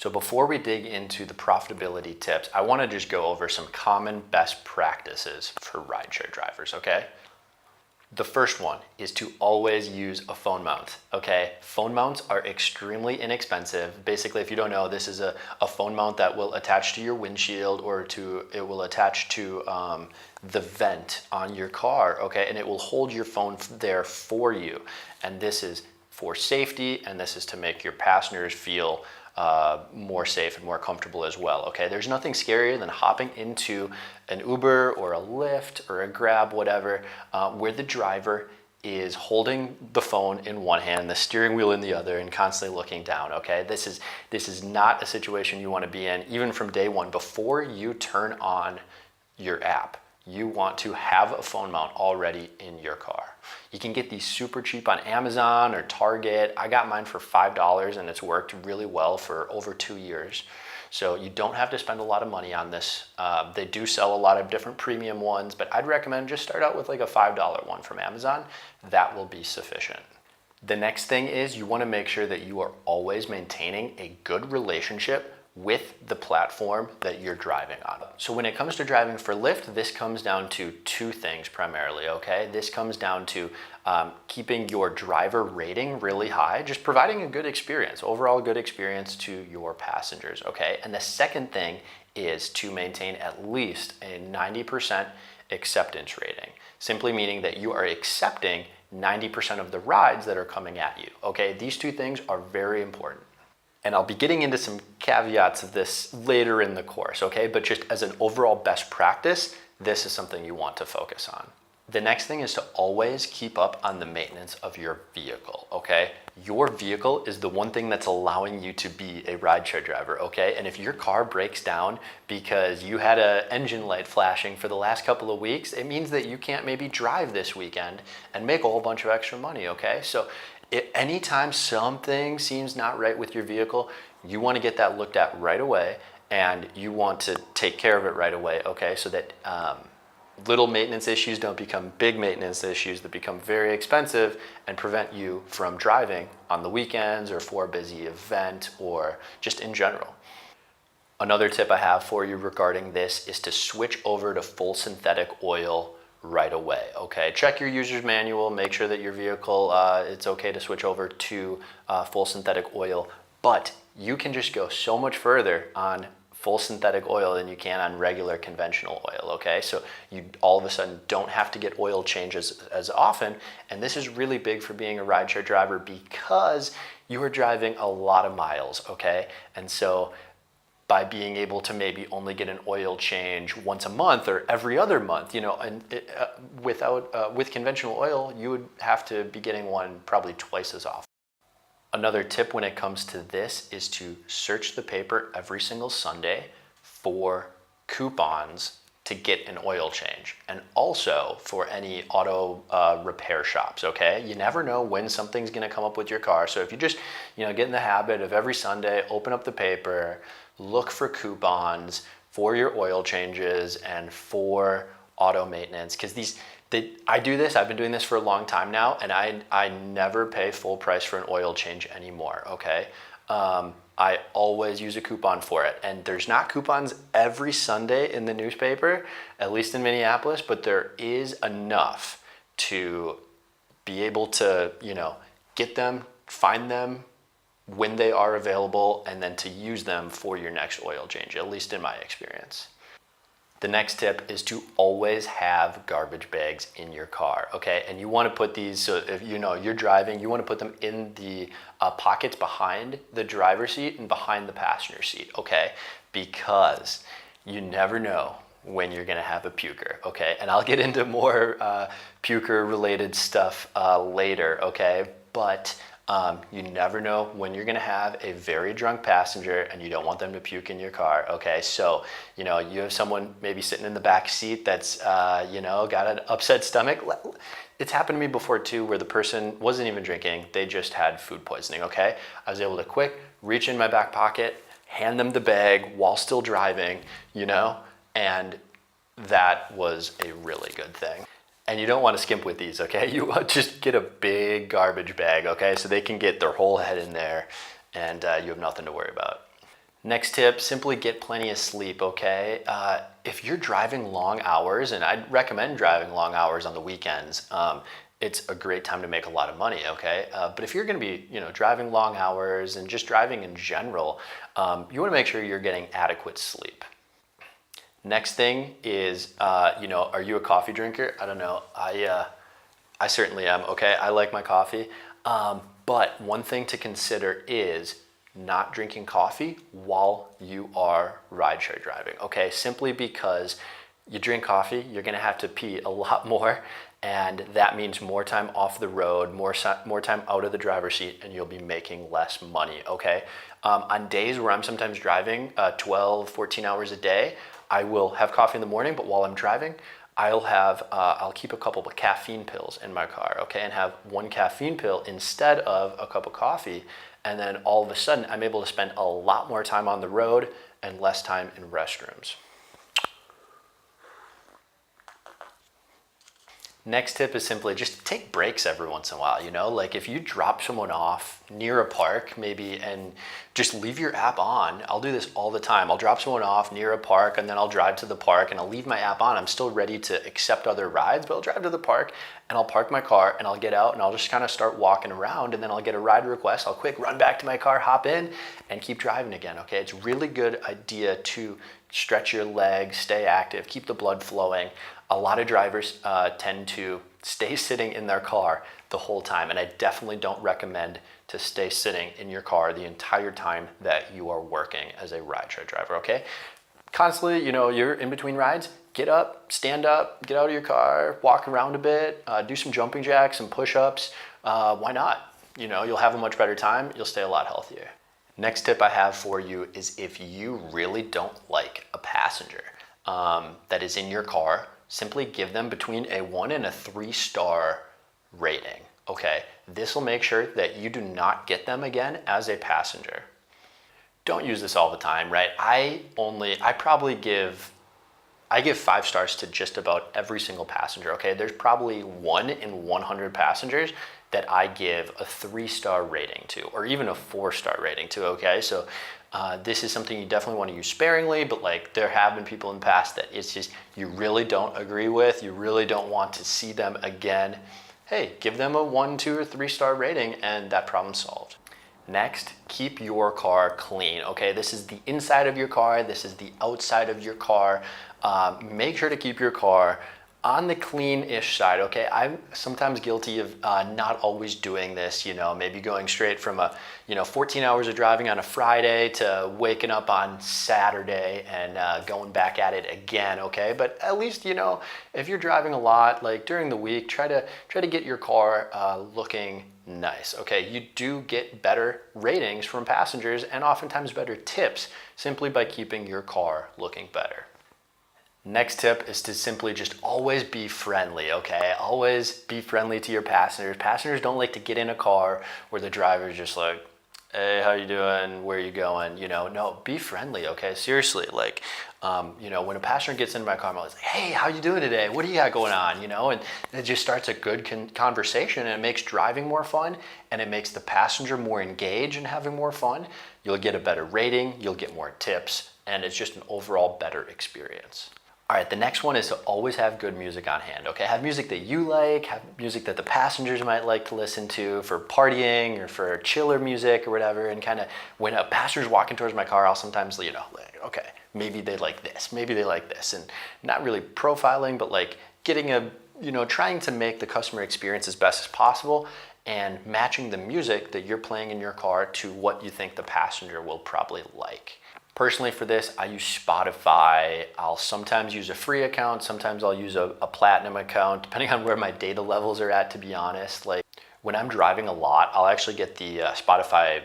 So before we dig into the profitability tips, I want to just go over some common best practices for rideshare drivers, okay? The first one is to always use a phone mount, okay? Phone mounts are extremely inexpensive. Basically, if you don't know, this is a phone mount that will attach to your windshield or it will attach to the vent on your car, okay? And it will hold your phone there for you. And this is for safety, and this is to make your passengers feel more safe and more comfortable as well, okay? There's nothing scarier than hopping into an Uber or a Lyft or a Grab, whatever, where the driver is holding the phone in one hand, the steering wheel in the other, and constantly looking down, okay? This is not a situation you want to be in, even from day one. Before you turn on your app, you want to have a phone mount already in your car. You can get these super cheap on Amazon or Target. I got mine for $5 and it's worked really well for over 2 years. So you don't have to spend a lot of money on this. They do sell a lot of different premium ones, but I'd recommend just start out with like a $5 one from Amazon. That will be sufficient. The next thing is you want to make sure that you are always maintaining a good relationship with the platform that you're driving on. So when it comes to driving for Lyft, this comes down to two things primarily, okay? This comes down to keeping your driver rating really high, just providing a good experience, overall good experience to your passengers, okay? And the second thing is to maintain at least a 90% acceptance rating, simply meaning that you are accepting 90% of the rides that are coming at you, okay? These two things are very important. And I'll be getting into some caveats of this later in the course, okay? But just as an overall best practice, this is something you want to focus on. The next thing is to always keep up on the maintenance of your vehicle, okay? Your vehicle is the one thing that's allowing you to be a rideshare driver, okay? And if your car breaks down because you had an engine light flashing for the last couple of weeks, it means that you can't maybe drive this weekend and make a whole bunch of extra money, okay? So anytime something seems not right with your vehicle, you want to get that looked at right away, and you want to take care of it right away, okay? So that little maintenance issues don't become big maintenance issues that become very expensive and prevent you from driving on the weekends or for a busy event or just in general. Another tip I have for you regarding this is to switch over to full synthetic oil right away, okay? Check your user's manual, make sure that your vehicle, it's okay to switch over to full synthetic oil, but you can just go so much further on full synthetic oil than you can on regular conventional oil, okay? So you all of a sudden don't have to get oil changes as often, and this is really big for being a rideshare driver because you are driving a lot of miles, okay? And so by being able to maybe only get an oil change once a month or every other month, you know, and with conventional oil, you would have to be getting one probably twice as often. Another tip when it comes to this is to search the paper every single Sunday for coupons to get an oil change, and also for any auto repair shops, okay? You never know when something's gonna come up with your car. So if you just, you know, get in the habit of every Sunday, open up the paper, look for coupons for your oil changes and for auto maintenance, because I do this, I've been doing this for a long time now, and I never pay full price for an oil change anymore, okay? I always use a coupon for it, and there's not coupons every Sunday in the newspaper, at least in Minneapolis, but there is enough to be able to, you know, get them, find them when they are available, and then to use them for your next oil change, at least in my experience. The next tip is to always have garbage bags in your car, okay? And you want to put these, so if you know you're driving, you want to put them in the pockets behind the driver's seat and behind the passenger seat, okay? Because you never know when you're gonna have a puker, okay? And I'll get into more puker related stuff later, okay? But you never know when you're gonna have a very drunk passenger and you don't want them to puke in your car, okay? So, you know, you have someone maybe sitting in the back seat that's, you know, got an upset stomach. It's happened to me before too, where the person wasn't even drinking, they just had food poisoning, okay? I was able to quick reach in my back pocket, hand them the bag while still driving, you know, and that was a really good thing. And you don't want to skimp with these, okay? You want to just get a big garbage bag, okay? So they can get their whole head in there and you have nothing to worry about. Next tip, simply get plenty of sleep, okay? If you're driving long hours, and I'd recommend driving long hours on the weekends, it's a great time to make a lot of money, okay? But if you're gonna be, driving long hours and just driving in general, you wanna make sure you're getting adequate sleep. Next thing is, are you a coffee drinker? I don't know. I certainly am, okay? I like my coffee. But one thing to consider is not drinking coffee while you are rideshare driving, okay? Simply because you drink coffee, you're gonna have to pee a lot more, and that means more time off the road, more time out of the driver's seat, and you'll be making less money, okay? On days where I'm sometimes driving 12, 14 hours a day, I will have coffee in the morning, but while I'm driving, I'll keep a couple of caffeine pills in my car, okay, and have one caffeine pill instead of a cup of coffee. And then all of a sudden, I'm able to spend a lot more time on the road and less time in restrooms. Next tip is simply just take breaks every once in a while, like if you drop someone off near a park maybe and just leave your app on. I'll do this all the time. I'll drop someone off near a park and then I'll drive to the park and I'll leave my app on. I'm still ready to accept other rides, but I'll drive to the park and I'll park my car and I'll get out and I'll just kind of start walking around, and then I'll get a ride request. I'll quick run back to my car, hop in, and keep driving again, okay? It's a really good idea to stretch your legs, stay active, keep the blood flowing. A lot of drivers tend to stay sitting in their car the whole time, and I definitely don't recommend to stay sitting in your car the entire time that you are working as a rideshare driver, okay? Constantly, you're in between rides, get up, stand up, get out of your car, walk around a bit, do some jumping jacks, some push-ups. Why not? You'll have a much better time, you'll stay a lot healthier. Next tip I have for you is if you really don't like a passenger that is in your car, simply give them between a 1 and a 3-star rating, okay? This will make sure that you do not get them again as a passenger. Don't use this all the time, right? I give 5 stars to just about every single passenger, okay? There's probably 1 in 100 passengers that I give a 3-star rating to, or even a 4-star rating to, okay? So this is something you definitely want to use sparingly, but there have been people in the past that it's just, you really don't agree with, you really don't want to see them again. Hey, give them a 1, 2, or 3-star rating and that problem's solved. Next, keep your car clean, okay? This is the inside of your car, this is the outside of your car. Make sure to keep your car on the clean-ish side, okay? I'm sometimes guilty of not always doing this, maybe going straight from 14 hours of driving on a Friday to waking up on Saturday and going back at it again, okay? But at least, if you're driving a lot, during the week, try to get your car looking nice, okay? You do get better ratings from passengers and oftentimes better tips simply by keeping your car looking better. Next tip is to simply just always be friendly, okay? Always be friendly to your passengers. Passengers don't like to get in a car where the driver's just like, hey, how you doing? Where are you going? No, be friendly, okay? Seriously, when a passenger gets into my car, I'm always like, hey, how you doing today? What do you got going on? And it just starts a good conversation, and it makes driving more fun, and it makes the passenger more engaged and having more fun. You'll get a better rating, you'll get more tips, and it's just an overall better experience. All right, the next one is to always have good music on hand, okay? Have music that you like, have music that the passengers might like to listen to for partying or for chiller music or whatever. And kind of when a passenger's walking towards my car, I'll sometimes, okay, maybe they like this, maybe they like this. And not really profiling, but getting trying to make the customer experience as best as possible and matching the music that you're playing in your car to what you think the passenger will probably like. Personally for this, I use Spotify. I'll sometimes use a free account. Sometimes I'll use a platinum account, depending on where my data levels are at, to be honest. When I'm driving a lot, I'll actually get the Spotify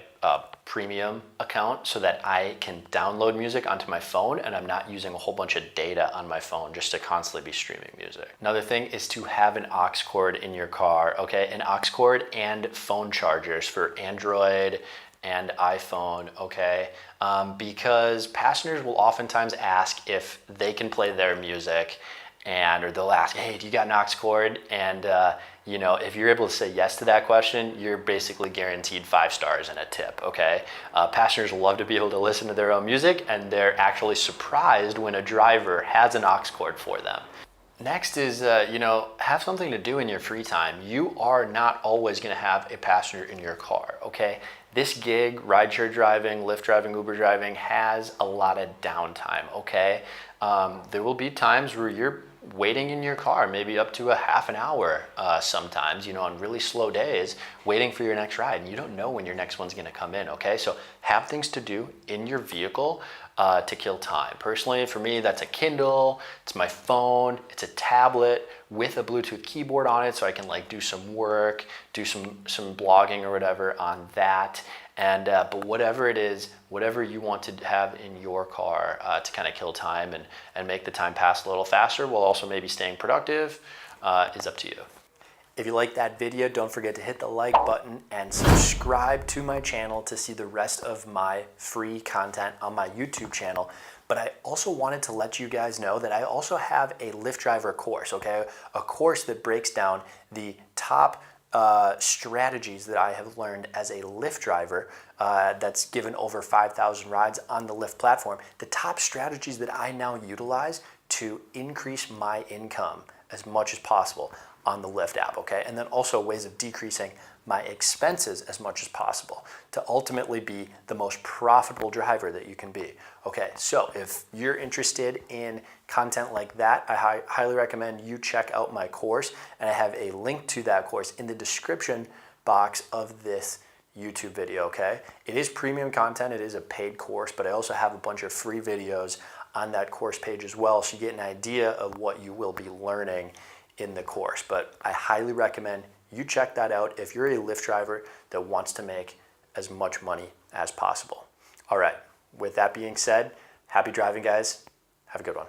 premium account so that I can download music onto my phone and I'm not using a whole bunch of data on my phone just to constantly be streaming music. Another thing is to have an aux cord in your car, okay? An aux cord and phone chargers for Android and iPhone, okay? Because passengers will oftentimes ask if they can play their music, or they'll ask, hey, do you got an aux cord? And you know, if you're able to say yes to that question, you're basically guaranteed 5 stars and a tip, okay? Passengers love to be able to listen to their own music, and they're actually surprised when a driver has an aux cord for them. Next is, you know, have something to do in your free time. You are not always gonna have a passenger in your car, okay? This gig, rideshare driving, Lyft driving, Uber driving, has a lot of downtime, okay? There will be times where you're waiting in your car, maybe up to a half an hour sometimes, you know, on really slow days, waiting for your next ride, and you don't know when your next one's gonna come in, okay? So have things to do in your vehicle to kill time. Personally, for me, that's a Kindle, it's my phone, it's a tablet with a Bluetooth keyboard on it, so I can like do some work, do some blogging or whatever on that. And but whatever it is, whatever you want to have in your car to kind of kill time and make the time pass a little faster while also maybe staying productive is up to you. If you like that video, don't forget to hit the like button and subscribe to my channel to see the rest of my free content on my YouTube channel. But I also wanted to let you guys know that I also have a Lyft Driver course, okay? A course that breaks down the top strategies that I have learned as a Lyft driver that's given over 5,000 rides on the Lyft platform. The top strategies that I now utilize to increase my income as much as possible on the Lyft app, okay? And then also ways of decreasing my expenses as much as possible to ultimately be the most profitable driver that you can be. Okay, so if you're interested in content like that, I highly recommend you check out my course, and I have a link to that course in the description box of this YouTube video, okay? It is premium content, it is a paid course, but I also have a bunch of free videos on that course page as well, so you get an idea of what you will be learning in the course. But I highly recommend you check that out if you're a Lyft driver that wants to make as much money as possible. All right, with that being said, happy driving, guys. Have a good one.